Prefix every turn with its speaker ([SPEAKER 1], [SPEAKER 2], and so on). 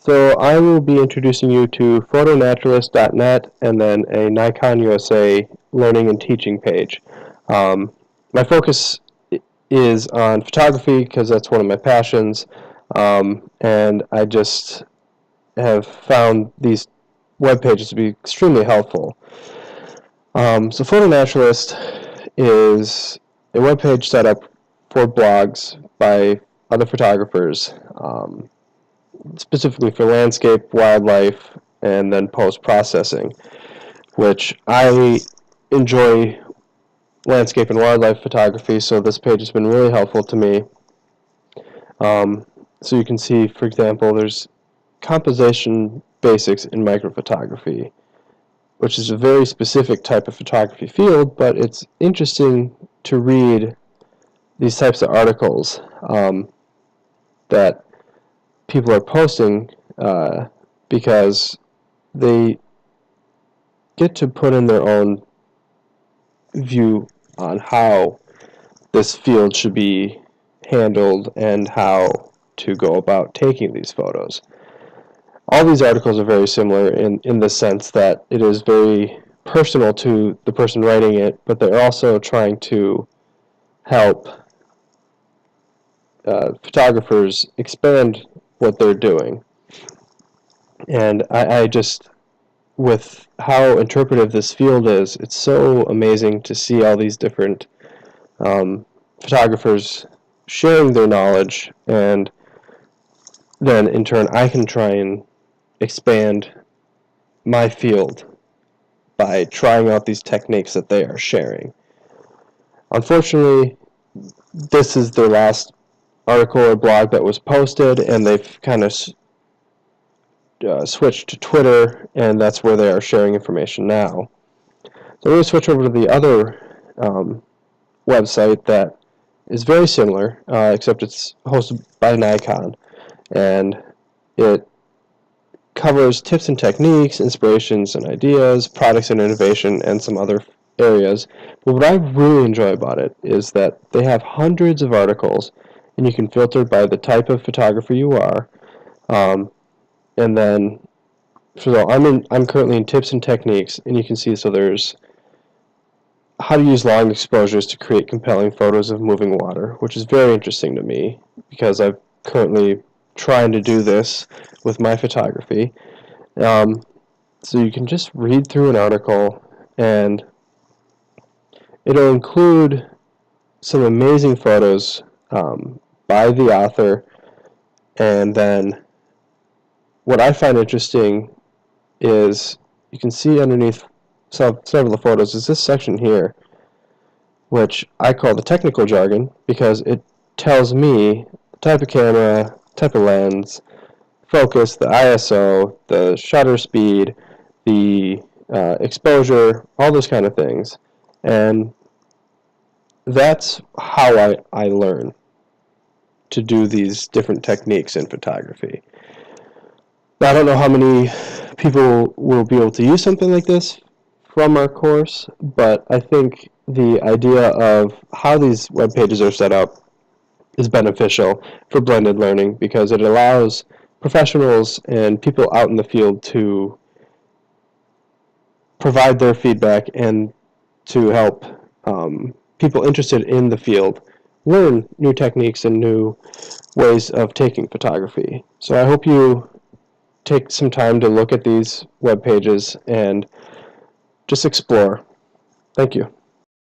[SPEAKER 1] So I will be introducing you to PhotoNaturalist.net and then a Nikon USA learning and teaching page. My focus is on photography because that's one of my passions, and I just have found these web pages to be extremely helpful. So PhotoNaturalist is a web page set up for blogs by other photographers, specifically for landscape, wildlife, and then post-processing, which I enjoy landscape and wildlife photography, so this page has been really helpful to me. So you can see, for example, there's composition basics in microphotography, which is a very specific type of photography field, but it's interesting to read these types of articles that people are posting because they get to put in their own view on how this field should be handled and how to go about taking these photos. All these articles are very similar in the sense that it is very personal to the person writing it, but they're also trying to help photographers expand what they're doing. And I just, with how interpretive this field is, it's so amazing to see all these different photographers sharing their knowledge, and then in turn I can try and expand my field by trying out these techniques that they are sharing. Unfortunately, this is their last article or blog that was posted, and they've kind of switched to Twitter, and that's where they are sharing information now. So we're going to switch over to the other website that is very similar, except it's hosted by Nikon, and it covers tips and techniques, inspirations and ideas, products and innovation, and some other areas. But what I really enjoy about it is that they have hundreds of articles, and you can filter by the type of photographer you are. And then, so I'm currently in tips and techniques, and you can see, so there's how to use long exposures to create compelling photos of moving water, which is very interesting to me because I'm currently trying to do this with my photography. So you can just read through an article, and it'll include some amazing photos by the author, and then what I find interesting is you can see underneath several of the photos is this section here, which I call the technical jargon because it tells me the type of camera, type of lens, focus, the ISO, the shutter speed, the exposure, all those kind of things. And that's how I learn to do these different techniques in photography. Now, I don't know how many people will be able to use something like this from our course, but I think the idea of how these web pages are set up is beneficial for blended learning because it allows professionals and people out in the field to provide their feedback and to help people interested in the field learn new techniques and new ways of taking photography. So I hope you take some time to look at these web pages and just explore. Thank you.